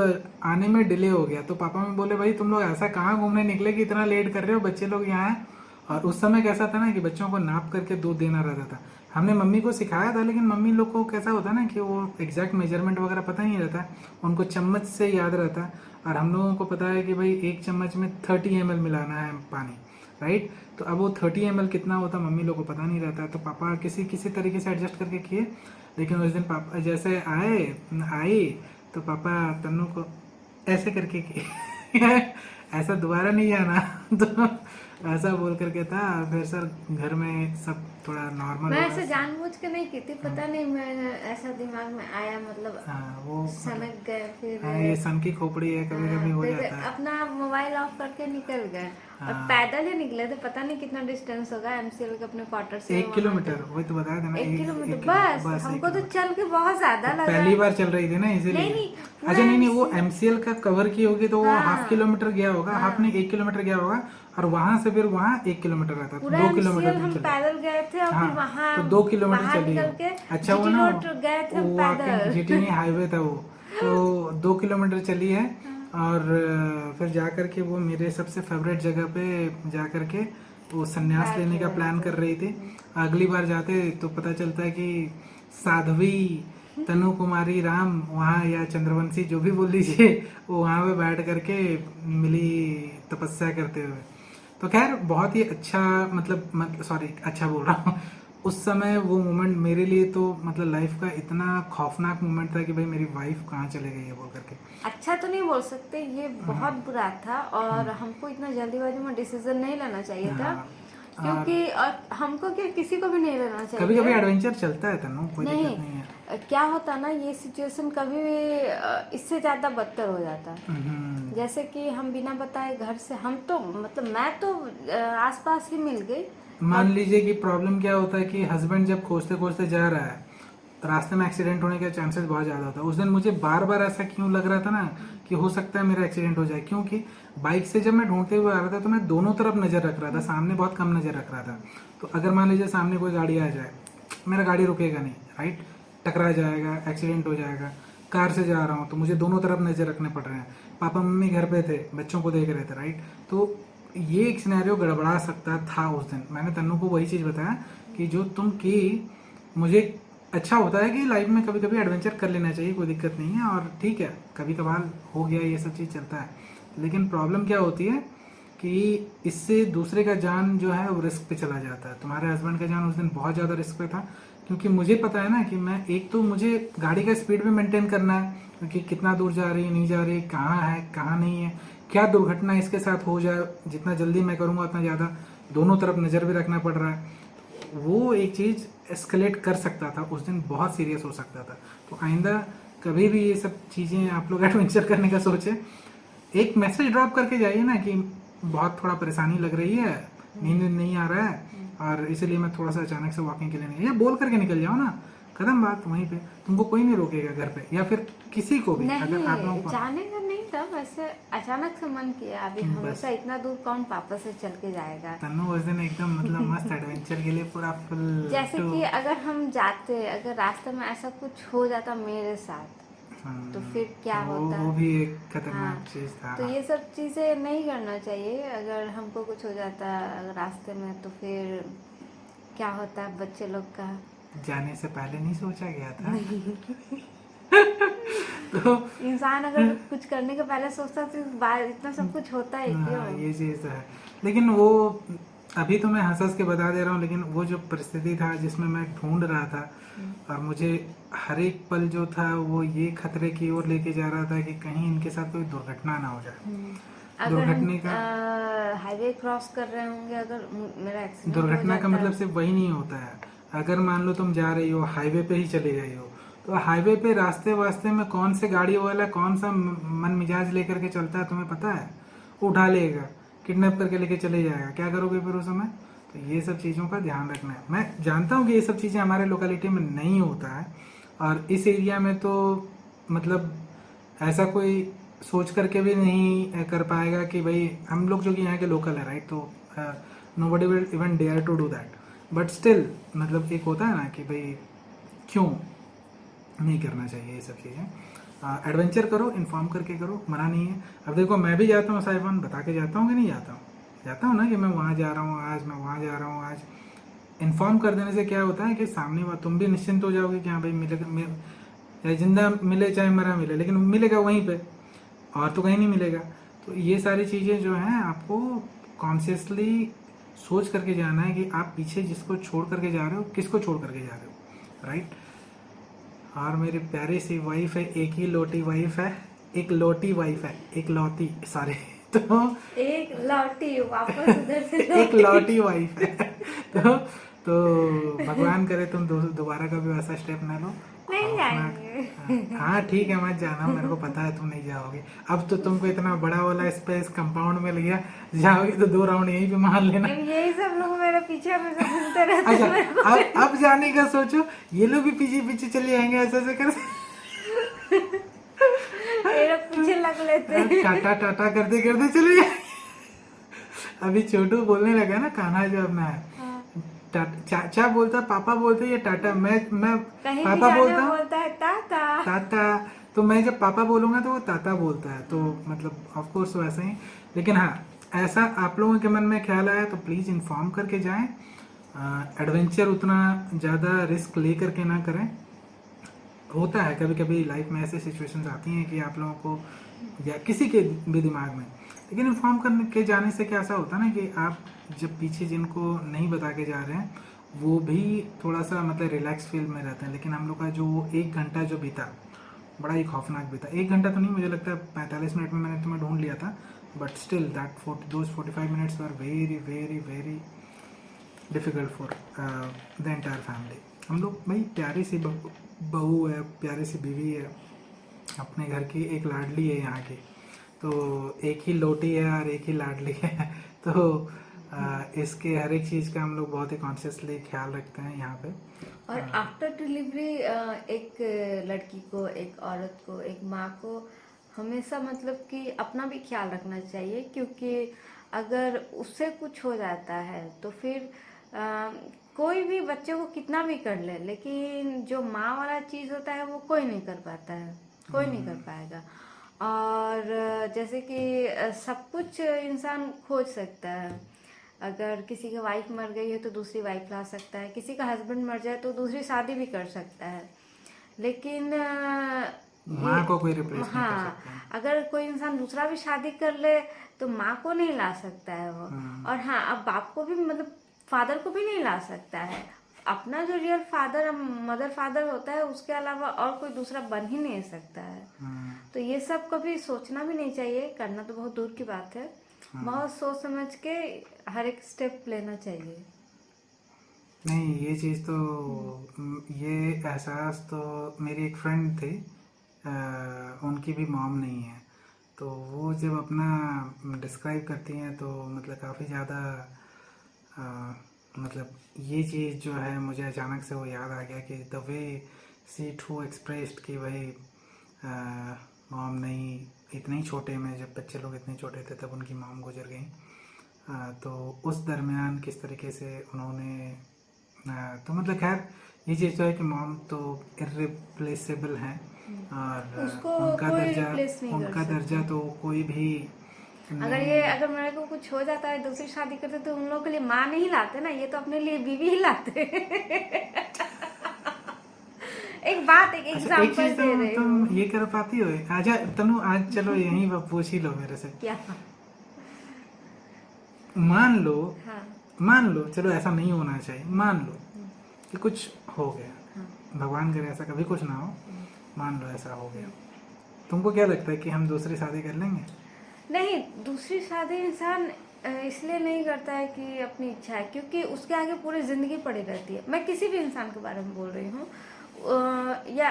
आने में डिले हो गया। तो पापा में बोले भाई तुम लोग ऐसा कहाँ घूमने निकले कि इतना लेट कर रहे हो, बच्चे लोग यहाँ हैं। और उस समय कैसा था ना कि बच्चों को नाप करके दूध देना रहता था। हमने मम्मी को सिखाया था, लेकिन मम्मी लोग को कैसा होता है ना कि वो एग्जैक्ट मेजरमेंट वगैरह पता नहीं रहता, उनको चम्मच से याद रहता है। और हम लोगों को पता है कि भाई एक चम्मच में 30 ml मिलाना है पानी, राइट। तो अब वो 30 ml कितना होता मम्मी लोग को पता नहीं रहता। तो पापा किसी तरीके से एडजस्ट करके किए। लेकिन उस दिन पापा जैसे आई तो पापा तन्नू को ऐसे करके किए। ऐसा दोबारा नहीं आना। तो ऐसा बोल करके था। फिर सर घर में सब थोड़ा नॉर्मल मैं हुआ। ऐसे जानबूझ के नहीं की थी, पता नहीं मैं ऐसा दिमाग में आया, मतलब हाँ वो सनक गए फिर। हाँ, ये सन की खोपड़ी है, कभी कभी हो फिर जाता है। अपना मोबाइल ऑफ करके निकल गए और हाँ। पैदल ही निकले थे, पता नहीं कितना डिस्टेंस होगा एमसीएल के अपने क्वार्टर से 1 वहाँ किलोमीटर, तक। वही तो बताया था ना। 1 किलोमीटर एक बस, बस 1 हमको तो किलोमीटर। चल के बहुत ज्यादा लगा। पहली बार चल रही थी ना इसीलिए। नहीं नहीं, पूरा अच्छा नहीं वो MCL एमसीएल का कवर की होगी तो वो हाँ। 1/2 किलोमीटर गया होगा, हाँ। हाफ नहीं 1 किलोमीटर गया होगा, और वहां से फिर वहां 1 किलोमीटर रहता है, तो पूरा 2 किलोमीटर MCL भी हम चले। पैदल गए थे और हाँ, फिर वहाँ तो 2 किलोमीटर बाहर चली निकल हो। के अच्छा वो GT ना रोड गए थे हम वो पैदल। जीटी हाईवे था वो, तो 2 किलोमीटर चली है। और फिर जा करके वो मेरे सबसे फेवरेट जगह पे जा करके वो संन्यास बैठ लेने का रहे प्लान थे। कर रही थी। अगली बार जाते तो पता चलता है कि साध्वी तनु कुमारी राम वहाँ, या चंद्रवंशी जो भी बोल लीजिए, वो वहाँ पे बैठ करके मिली तपस्या करते हुए। तो खैर बहुत ही अच्छा, मतलब सॉरी अच्छा बोल रहा हूँ। उस समय वो मोमेंट मेरे लिए तो मतलब लाइफ का इतना खौफनाक मोमेंट था कि भाई मेरी वाइफ कहाँ चले गई है बोल करके। अच्छा तो नहीं बोल सकते, ये बहुत बुरा था और हमको इतना जल्दीबाजी में डिसीजन नहीं लेना चाहिए था, हाँ, क्योंकि और हमको क्या किसी को भी नहीं लेना चाहिए। कभी कभी एडवेंचर चलता है तनु, कोई दिक्कत नहीं है। क्या होता ना, ये सिचुएशन कभी भी इससे ज्यादा बदतर हो जाता है। हम्म, जैसे कि हम बिना बताए घर से, हम तो मतलब मैं तो आसपास ही मिल गई। मान लीजिए कि प्रॉब्लम क्या होता है कि हस्बैंड जब खोजते खोजते जा रहा है, रास्ते में एक्सीडेंट होने के चांसेस बहुत ज़्यादा होता है। उस दिन मुझे बार बार ऐसा क्यों लग रहा था ना कि हो सकता है मेरा एक्सीडेंट हो जाए, क्योंकि बाइक से जब मैं ढूंढते हुए आ रहा था तो मैं दोनों तरफ नज़र रख रहा था, सामने बहुत कम नज़र रख रहा था। तो अगर मान लीजिए सामने कोई गाड़ी आ जाए, मेरा गाड़ी रुकेगा नहीं, राइट, टकरा जाएगा, एक्सीडेंट हो जाएगा। कार से जा रहा हूँ तो मुझे दोनों तरफ नज़र रखने पड़ रहे हैं। पापा मम्मी घर पे थे, बच्चों को देख रहे थे, राइट। तो ये एक सिनेरियो गड़बड़ा सकता था उस दिन। मैंने तन्नू को वही चीज़ बताया कि जो तुम की, मुझे अच्छा होता है कि लाइफ में कभी कभी एडवेंचर कर लेना चाहिए, कोई दिक्कत नहीं है, और ठीक है कभी कभार हो गया, ये सब चीज़ चलता है। लेकिन प्रॉब्लम क्या होती है कि इससे दूसरे का जान जो है वो रिस्क पे चला जाता है। तुम्हारे हस्बैंड का जान उस दिन बहुत ज़्यादा रिस्क पे था, क्योंकि मुझे पता है ना कि मैं एक तो मुझे गाड़ी का स्पीड भी मेंटेन करना है, क्योंकि कितना दूर जा रही है, नहीं जा रही, कहाँ है कहाँ नहीं है, क्या दुर्घटना इसके साथ हो जाए, जितना जल्दी मैं करूँगा उतना ज़्यादा, दोनों तरफ नज़र भी रखना पड़ रहा है। वो एक चीज़ एस्केलेट कर सकता था उस दिन, बहुत सीरियस हो सकता था। तो आइंदा कभी भी ये सब चीज़ें आप लोग एडवेंचर करने का सोचें, एक मैसेज ड्रॉप करके जाइए ना कि बहुत थोड़ा परेशानी लग रही है, नींद नहीं आ रहा है, और इसीलिए मैं थोड़ा सा अचानक से वॉकिंग के लिए नहीं, या बोल करके निकल जाओ ना, खत्म बात वहीं पे। तुमको कोई नहीं रोकेगा घर पे, या फिर किसी को भी। अगर आप लोगों नहीं को जाने का नहीं था, वैसे अचानक से मन किया, अभी हमेशा इतना दूर कौन पापा से चल के जाएगा। तन्नू उस दिन एकदम मतलब मस्त एडवेंचर के लिए पूरा फुल। जैसे कि अगर हम जाते, अगर रास्ते में ऐसा कुछ हो जाता मेरे साथ, तो फिर क्या होता। वो भी एक खतरनाक हाँ, चीज था। तो ये सब चीज़ें नहीं करना चाहिए। अगर हमको कुछ हो जाता रास्ते में तो फिर क्या होता है बच्चे लोग का। जाने से पहले नहीं सोचा गया था। तो इंसान अगर कुछ करने के पहले सोचता तो इतना सब कुछ होता है क्यों। ये चीज है। लेकिन वो अभी तो मैं हंस हंस के बता दे रहा हूँ, लेकिन वो जो परिस्थिति था जिसमें मैं ढूंढ रहा था, और मुझे हर एक पल जो था वो ये खतरे की ओर लेके जा रहा था कि कहीं इनके साथ कोई दुर्घटना ना हो जाए। अगर हम दुर्घटना का हाईवे क्रॉस कर रहे होंगे, अगर मेरा एक्सीडेंट दुर्घटना का मतलब सिर्फ वही नहीं होता है। अगर मान लो तुम जा रही हो हाईवे पे ही चली गई हो, तो हाईवे पे रास्ते वास्ते में कौन से गाड़ी वाला कौन सा मन मिजाज लेकर के चलता है तुम्हें पता है? उठा लेगा, किडनैप करके लेके चले जाएगा, क्या करोगे फिर उस समय? तो ये सब चीज़ों का ध्यान रखना है। मैं जानता हूँ कि ये सब चीज़ें हमारे लोकेलिटी में नहीं होता है, और इस एरिया में तो मतलब ऐसा कोई सोच करके भी नहीं कर पाएगा कि भाई हम लोग जो कि यहाँ के लोकल है, राइट, तो nobody will even dare to do that. But still मतलब एक होता है ना कि भाई क्यों नहीं करना चाहिए ये सब चीज़ें। एडवेंचर करो, इन्फॉर्म करके करो, मना नहीं है। अब देखो मैं भी जाता हूँ साइफान, बता के जाता हूँ कि नहीं जाता हूँ? जाता हूँ ना कि मैं वहाँ जा रहा हूँ आज, मैं वहाँ जा रहा हूँ आज। इन्फॉर्म कर देने से क्या होता है कि सामने वाला तुम भी निश्चिंत हो जाओगे कि हाँ भाई मिलेगा, चाहे जिंदा मिले चाहे मरा मिले, लेकिन मिलेगा वहीं पे, और तो कहीं नहीं मिलेगा। तो ये सारी चीज़ें जो हैं आपको कॉन्शियसली सोच करके जाना है कि आप पीछे जिसको छोड़ करके जा रहे हो, किसको छोड़ करके जा रहे हो, राइट। और मेरी प्यारी सी वाइफ है, एक ही लोटी वाइफ है, एक लोटी वाइफ है, एक लौती, सॉरी तो एक लौटी वापस उधर से एक लौटी वाइफ है। तो भगवान करे तुम दोबारा कभी वैसा स्टेप ना लो। नहीं खौफनाक। जाएंगे। हाँ ठीक है, मत जाना, मेरे को पता है तुम नहीं जाओगे। अब तो तुमको इतना बड़ा वाला स्पेस कंपाउंड में लिया, जाओगे तो 2 राउंड यहीं पे मार लेना। यही सब लोग मेरे पीछे हमेशा घूमते रहते हैं। अच्छा, अब जाने का सोचो, ये लोग भी पीछे पीछे चले जाएंगे ऐसे ऐसे कर, ये लोग पीछे लग लेते हैं। टाटा टाटा करते करते चले जाए। अभी छोटू बोलने लगा ना, कान्हा जो अपना है, चाचा बोलता, पापा बोलते या टाटा, मैं कहीं भी पापा जाना बोलता हूँ बोलता है ताता। ताता। तो मैं जब पापा बोलूंगा तो वो ताता बोलता है, तो मतलब ऑफ कोर्स वैसे ही। लेकिन हाँ, ऐसा आप लोगों के मन में ख्याल आया तो प्लीज़ इन्फॉर्म करके जाएं। एडवेंचर उतना ज़्यादा रिस्क ले करके ना करें। होता है कभी कभी लाइफ में ऐसे सिचुएशंस आती हैं कि आप लोगों को या किसी के भी दिमाग में, लेकिन इन्फॉर्म करने के जाने से क्या ऐसा होता है ना कि आप जब पीछे जिनको नहीं बता के जा रहे हैं वो भी थोड़ा सा मतलब रिलैक्स फील में रहते हैं। लेकिन हम लोग का जो 1 घंटा जो बीता, बड़ा ही खौफनाक बीता। 1 घंटा तो नहीं, मुझे लगता है 45 मिनट में मैंने तुम्हें ढूंढ लिया था, but still that 45 minutes were very very very difficult for the entire family. हम लोग भाई प्यारी सी बहू है, प्यारी सी बीवी है, अपने घर की एक लाडली है यहाँ की, तो एक ही लोटी है और एक ही लाडली है। तो इसके हर एक चीज़ का हम लोग बहुत ही कॉन्शियसली ख्याल रखते हैं यहाँ पे। और आफ्टर डिलीवरी एक लड़की को, एक औरत को, एक माँ को हमेशा मतलब कि अपना भी ख्याल रखना चाहिए, क्योंकि अगर उससे कुछ हो जाता है तो फिर कोई भी बच्चे को कितना भी कर ले, लेकिन जो माँ वाला चीज़ होता है वो कोई नहीं कर पाता है, कोई नहीं कर पाएगा। और जैसे कि सब कुछ इंसान खोज सकता है। अगर किसी की वाइफ मर गई है तो दूसरी वाइफ ला सकता है, किसी का हस्बैंड मर जाए तो दूसरी शादी भी कर सकता है, लेकिन माँ को कोई रिप्लेस नहीं कर हाँ, सकता। अगर कोई इंसान दूसरा भी शादी कर ले तो माँ को नहीं ला सकता है वो। और हाँ, अब बाप को भी मतलब फादर को भी नहीं ला सकता है। अपना जो रियल फादर मदर फादर होता है उसके अलावा और कोई दूसरा बन ही नहीं सकता है। तो ये सब कभी सोचना भी नहीं चाहिए, करना तो बहुत दूर की बात है। बहुत सोच समझ के हर एक स्टेप लेना चाहिए। नहीं, ये चीज़ तो ये एहसास तो मेरी एक फ्रेंड थी, उनकी भी मॉम नहीं है, तो वो जब अपना डिस्क्राइब करती हैं तो मतलब काफ़ी ज़्यादा मतलब ये चीज़ जो है मुझे अचानक से वो याद आ गया कि the way she to expressed कि भाई मॉम नहीं, इतने ही छोटे में, जब बच्चे लोग इतने छोटे थे तब उनकी मॉम गुजर गई। तो उस दरमियान किस तरीके से उन्होंने तो मतलब खैर ये चीज़ तो है कि मॉम तो इर्रिप्लेसेबल हैं और उसको उनका कोई दर्जा, replace नहीं कर उनका सकता। दर्जा तो कोई भी अगर मेरे को कुछ हो जाता है, दूसरी शादी करते तो उन लोगों के लिए माँ नहीं लाते ना, ये तो अपने लिए बीवी ही लाते। एक बात, एक एग्जांपल चीज दे रही तुम हूँ। ये कर पाती हो? आजा तनु, आज चलो यहीं पूछ ही लो मेरे से। क्या? मान लो, हाँ, मान लो, चलो ऐसा नहीं होना चाहिए, मान लो कि कुछ हो गया, भगवान करे ऐसा कभी कुछ ना हो, मान लो ऐसा हो गया, तुमको क्या लगता है कि हम दूसरी शादी कर लेंगे? नहीं, दूसरी शादी इंसान इसलिए नहीं करता है कि अपनी इच्छा है, क्योंकि उसके आगे पूरी जिंदगी पड़ी रहती है। मैं किसी भी इंसान के बारे में बोल रही हूँ, या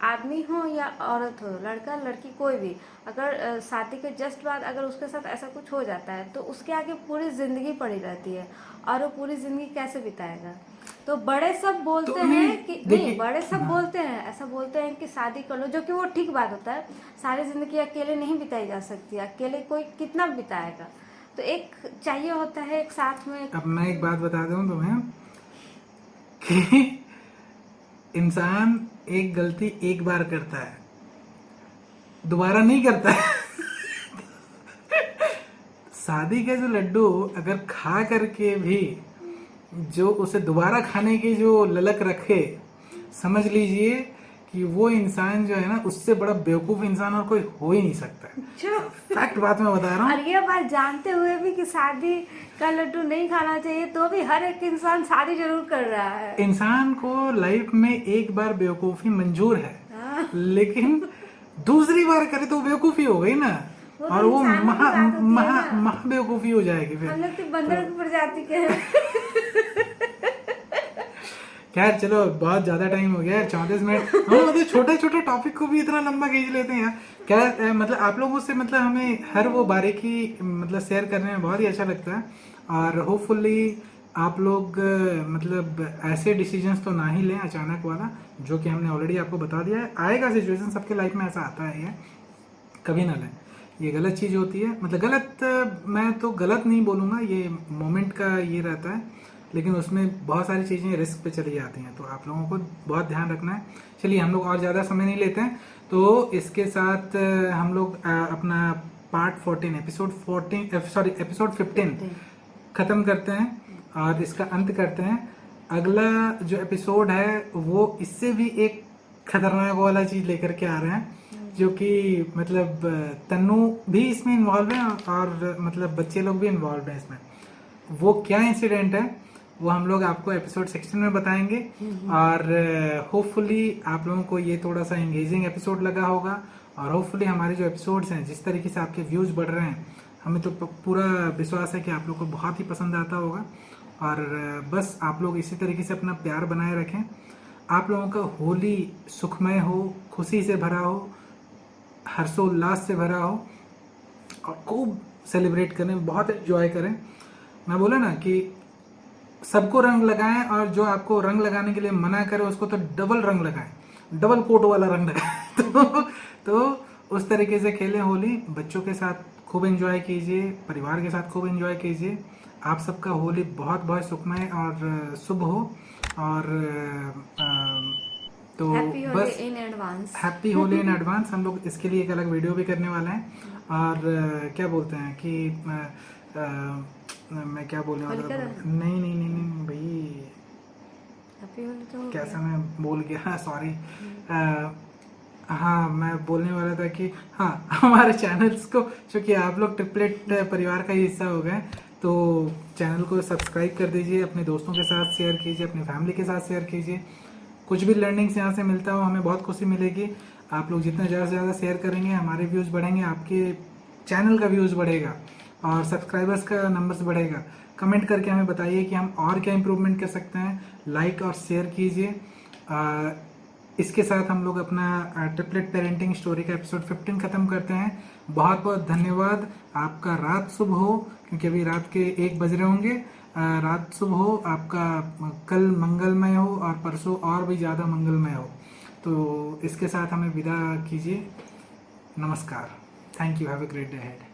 आदमी हो या औरत हो, लड़का लड़की कोई भी, अगर शादी के जस्ट बाद अगर उसके साथ ऐसा कुछ हो जाता है तो उसके आगे पूरी जिंदगी पड़ी रहती है, और वो पूरी जिंदगी कैसे बिताएगा? तो बड़े सब बोलते तो हैं कि देखिए, नहीं, बड़े सब हाँ। बोलते हैं, ऐसा बोलते हैं कि शादी कर लो, जो कि वो ठीक बात होता है। सारी जिंदगी अकेले नहीं बिताई जा सकती, अकेले कोई कितना बिताएगा, तो एक चाहिए होता है एक साथ में। अब मैं एक बात बता दूं तुम्हें कि इंसान एक गलती एक बार करता है, दोबारा नहीं करता है। शादी के जो लड्डू अगर खा करके भी जो उसे दोबारा खाने की जो ललक रखे, समझ लीजिए कि वो इंसान जो है ना, उससे बड़ा बेवकूफ इंसान और कोई हो ही नहीं सकता है। फैक्ट बात मैं बता रहा हूँ। और ये बात जानते हुए भी कि शादी का लड्डू नहीं खाना चाहिए, तो भी हर एक इंसान शादी जरूर कर रहा है। इंसान को लाइफ में एक बार बेवकूफी मंजूर है, हाँ। लेकिन दूसरी बार करे तो बेवकूफी हो गई ना। वो और तो वो इंसानों महा के साथ होती है महा ना। महा बेवकूफ़ी हो जाएगी हम फिर। लोग तो बंदर की प्रजाति के हैं। खैर चलो, बहुत ज़्यादा टाइम हो गया है, 34 मिनट। हम मतलब छोटे छोटे टॉपिक को भी इतना लंबा खींच लेते हैं यार। क्या मतलब आप लोगों से मतलब हमें हर वो बारीकी मतलब शेयर करने में बहुत ही अच्छा लगता है। और होपफुली आप लोग मतलब ऐसे डिसीजंस तो ना ही लें अचानक वाला, जो कि हमने ऑलरेडी आपको बता दिया है। आएगा सिचुएशन, सबके लाइफ में ऐसा आता है, कभी ना लें। ये गलत चीज़ होती है, मतलब गलत मैं तो गलत नहीं बोलूँगा, ये मोमेंट का ये रहता है, लेकिन उसमें बहुत सारी चीज़ें रिस्क पे चली जाती हैं, तो आप लोगों को बहुत ध्यान रखना है। चलिए, हम लोग और ज़्यादा समय नहीं लेते हैं, तो इसके साथ हम लोग अपना पार्ट 14 एपिसोड 15 ख़त्म करते हैं और इसका अंत करते हैं। अगला जो एपिसोड है वो इससे भी एक खतरनाक वाला चीज़ लेकर के आ रहे हैं, जो कि मतलब तन्नू भी इसमें इन्वॉल्व है और मतलब बच्चे लोग भी इन्वॉल्व हैं इसमें। वो क्या इंसिडेंट है वो हम लोग आपको एपिसोड 16 में बताएंगे। और होपफुली आप लोगों को ये थोड़ा सा एंगेजिंग एपिसोड लगा होगा, और होपफुली हमारे जो एपिसोड्स हैं, जिस तरीके से आपके व्यूज़ बढ़ रहे हैं, हमें तो पूरा विश्वास है कि आप लोग को बहुत ही पसंद आता होगा। और बस आप लोग इसी तरीके से अपना प्यार बनाए रखें। आप लोगों का होली सुखमय हो, खुशी से भरा हो, हर्षोल्लास से भरा हो, और खूब सेलिब्रेट करें, बहुत एंजॉय करें। मैं बोला ना कि सबको रंग लगाएं, और जो आपको रंग लगाने के लिए मना करे उसको तो डबल रंग लगाएं, डबल कोट वाला रंग लगाएं। तो उस तरीके से खेलें होली। बच्चों के साथ खूब एंजॉय कीजिए, परिवार के साथ खूब एंजॉय कीजिए। आप सबका होली बहुत बहुत सुखमय और शुभ हो। और तो हैप्पी होली बस in advance. Happy Holi in advance. हम लोग इसके लिए एक अलग वीडियो भी करने वाले हैं। और क्या बोलते हैं कि मैं क्या बोलने वाला होलिका था, दहन। नहीं नहीं नहीं नहीं भाई, हैप्पी होली तो हो कैसा गया। मैं बोल गया, सॉरी। हाँ, मैं बोलने वाला था कि हाँ, हमारे चैनल्स को, चूँकि आप लोग ट्रिपलेट परिवार का ही हिस्सा हो गए, तो चैनल को सब्सक्राइब कर दीजिए, अपने दोस्तों के साथ शेयर कीजिए, अपनी फैमिली के साथ शेयर कीजिए। कुछ भी लर्निंग्स यहाँ से मिलता हो हमें बहुत खुशी मिलेगी। आप लोग जितना ज़्यादा से ज़्यादा शेयर करेंगे, हमारे व्यूज़ बढ़ेंगे, आपके चैनल का व्यूज़ बढ़ेगा, और सब्सक्राइबर्स का नंबर्स बढ़ेगा। कमेंट करके हमें बताइए कि हम और क्या इम्प्रूवमेंट कर सकते हैं। लाइक और शेयर कीजिए। इसके साथ हम लोग अपना ट्रिपलेट पेरेंटिंग स्टोरी का एपिसोड 15 ख़त्म करते हैं। बहुत बहुत धन्यवाद। आपका रात शुभ हो, क्योंकि अभी रात के 1 बज रहे होंगे। रात शुभ हो आपका, कल मंगलमय हो और परसों और भी ज़्यादा मंगलमय हो। तो इसके साथ हमें विदा कीजिए। नमस्कार। Thank you. Have a great day ahead.